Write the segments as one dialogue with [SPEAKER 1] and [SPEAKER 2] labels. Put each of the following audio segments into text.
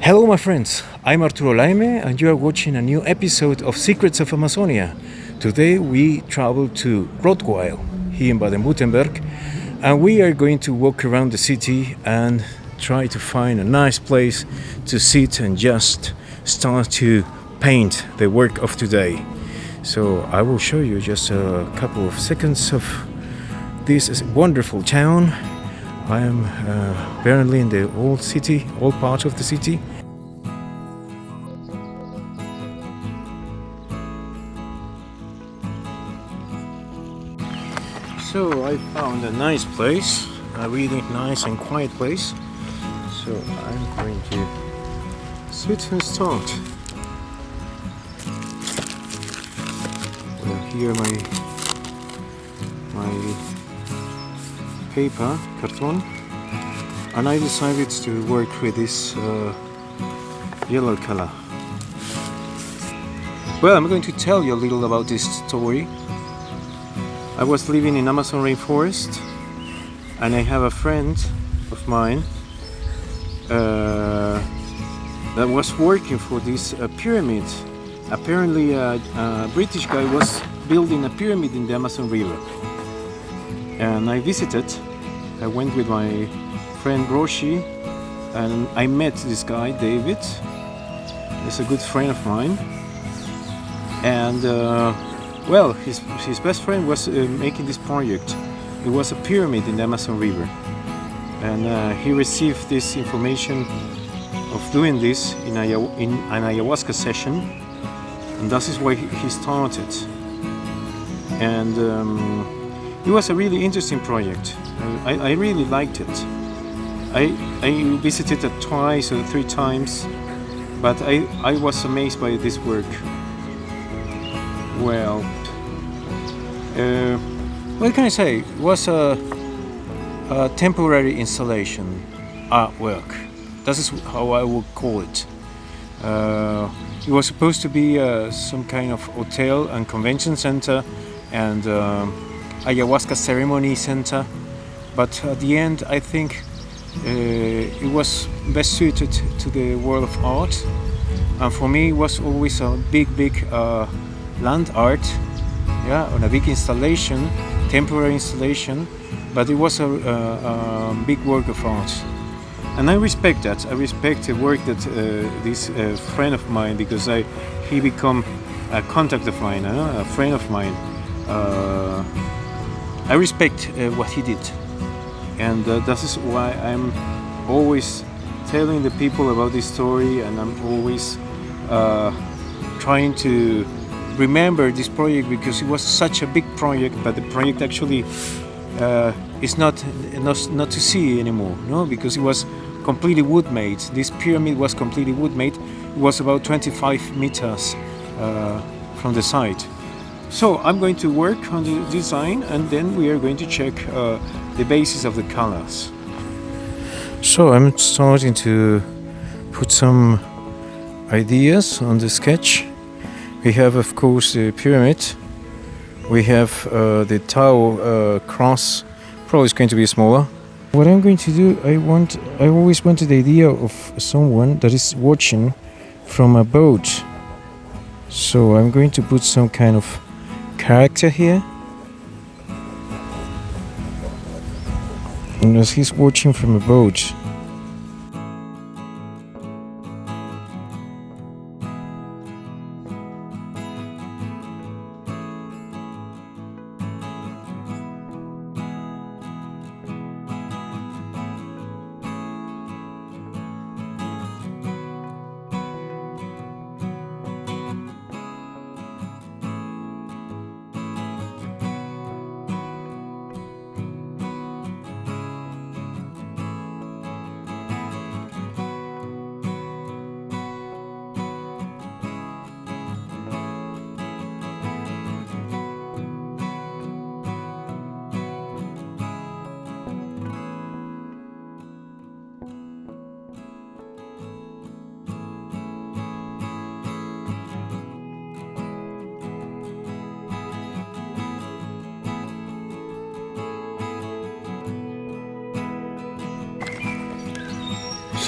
[SPEAKER 1] Hello my friends, I'm Arturo Laime and you are watching a new episode of Secrets of Amazonia. Today we travel to Rottweil, here in Baden-Württemberg, and we are going to walk around the city and try to find a nice place to sit and just start to paint the work of today. So I will show you just a couple of seconds of this wonderful town. I am apparently in the old city, old part of the city. So I found a nice place, a really nice and quiet place. So I'm going to sit and start. Well, here my paper, carton, and I decided to work with this yellow color. Well, I'm going to tell you a little about this story. I was living in Amazon rainforest, and I have a friend of mine that was working for this pyramid. Apparently, a British guy was building a pyramid in the Amazon River. And I visited. I went with my friend Roshi, and I met this guy, David. He's a good friend of mine. And well, his best friend was making this project. It was a pyramid in the Amazon River. And he received this information of doing this in an ayahuasca session. And that is why he started. And it was a really interesting project. I really liked it. I visited it twice or three times, but I was amazed by this work. Well, what can I say? It was a temporary installation artwork. That is how I would call it. It was supposed to be some kind of hotel and convention center and ayahuasca ceremony center, but at the end I think it was best suited to the world of art, and for me it was always a big land art, on a big installation, temporary installation, but it was a big work of art. And I respect that. I respect the work that this friend of mine, because he become a contact of mine, a friend of mine. I respect what he did, and that is why I'm always telling the people about this story, and I'm always trying to remember this project, because it was such a big project, but the project actually is not to see anymore, no, because it was completely wood made. This pyramid was completely wood made. It was about 25 meters from the site. So I'm going to work on the design, and then we are going to check the basis of the colors. So I'm starting to put some ideas on the sketch. We have, of course, the pyramid. We have the Tau cross. Probably it's going to be smaller. What I'm going to do, I always wanted the idea of someone that is watching from a boat. So I'm going to put some kind of character here. And as he's watching from a boat.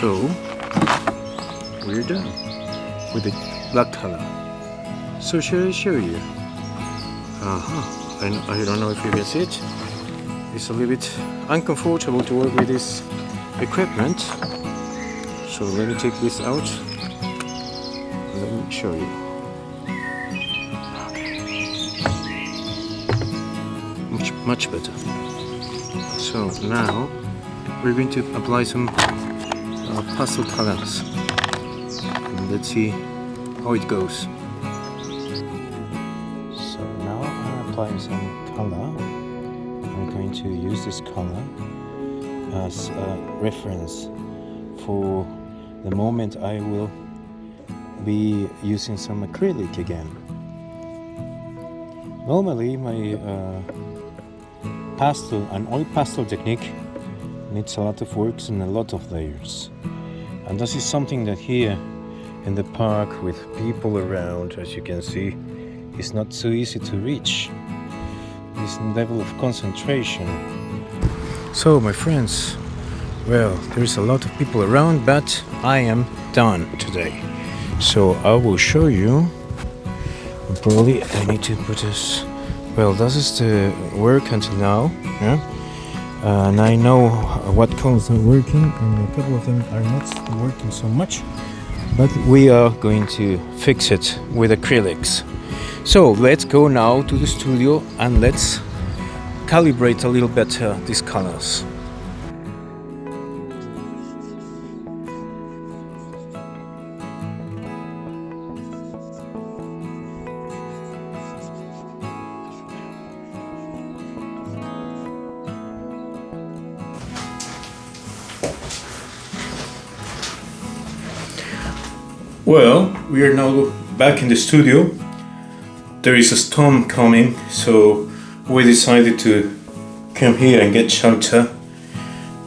[SPEAKER 1] So we're done with the black color. So shall I show you? I don't know if you can see it. It's a little bit uncomfortable to work with this equipment. So let me take this out. Let me show you. Much better. So now we're going to apply some pastel colors. And let's see how it goes. So now I'm applying some color. I'm going to use this color as a reference for the moment I will be using some acrylic again. Normally my pastel and oil pastel technique needs a lot of works and a lot of layers. And this is something that here in the park with people around, as you can see, is not so easy to reach. This level of concentration. So my friends, well, there's a lot of people around, but I am done today. So I will show you. Probably I need to put this. Well, this is the work until now, yeah? And I know what colors are working, and a couple of them are not working so much. But we are going to fix it with acrylics. So let's go now to the studio and let's calibrate a little better these colors. Well, we are now back in the studio. There is a storm coming, so we decided to come here and get shelter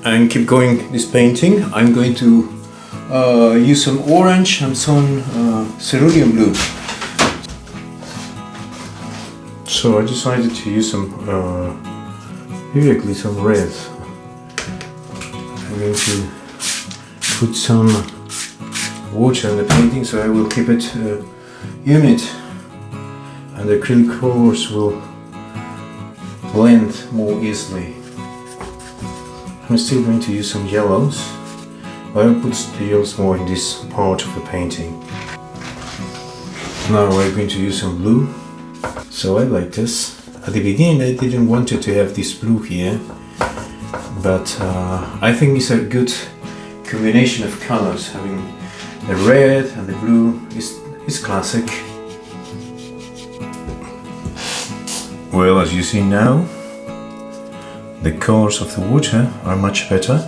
[SPEAKER 1] and keep going this painting. I'm going to use some orange and some cerulean blue. So I decided to use some directly some red. I'm going to put some water in the painting, so I will keep it humid, and the acrylic colors will blend more easily. I'm still going to use some yellows, but I'll put the yellows more in this part of the painting. Now we're going to use some blue. So I like this. At the beginning I didn't want to have this blue here, but I think it's a good combination of colors. Having the red and the blue is classic. Well, as you see now, the colors of the water are much better.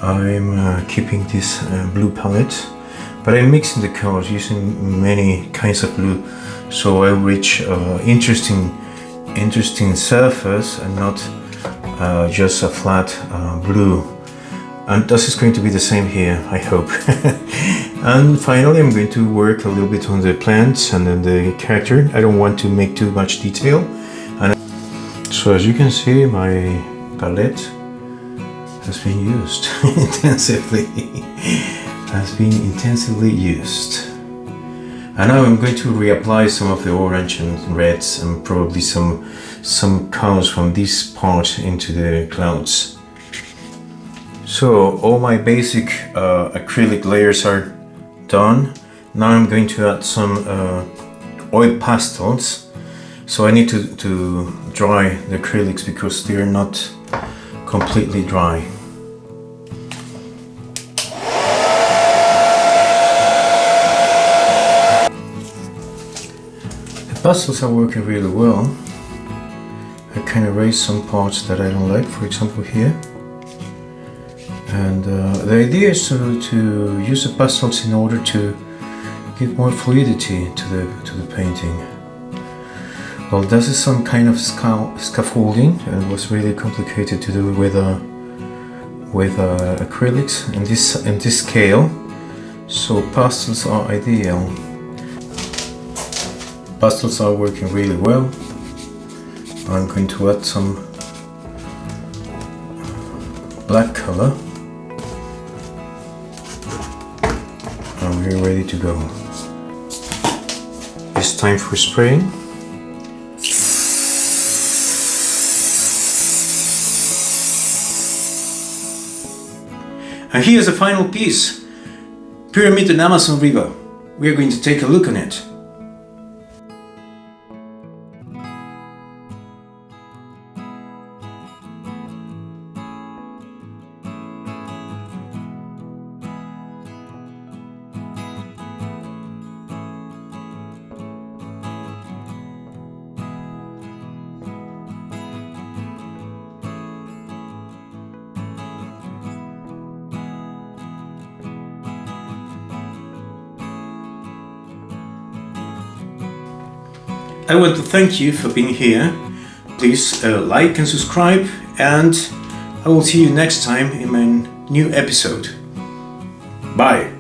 [SPEAKER 1] I'm keeping this blue palette, but I'm mixing the colors using many kinds of blue, so I reach interesting surface and not just a flat blue. And this is going to be the same here, I hope. And finally I'm going to work a little bit on the plants and then the character. I don't want to make too much detail. And so as you can see, my palette has been used intensively. used. And now I'm going to reapply some of the orange and reds and probably some colors from this part into the clouds. So all my basic acrylic layers are done. Now I'm going to add some oil pastels. So I need to dry the acrylics because they are not completely dry. The pastels are working really well. I can erase some parts that I don't like, for example here. And the idea is to use the pastels in order to give more fluidity to the painting. Well, this is some kind of scaffolding, and it was really complicated to do with acrylics in this scale. So pastels are ideal. Pastels are working really well. I'm going to add some black color. Now we're ready to go. It's time for spraying. And here's the final piece. Pyramid and Amazon River. We are going to take a look on it. I want to thank you for being here. Please like and subscribe, and I will see you next time in my new episode. Bye!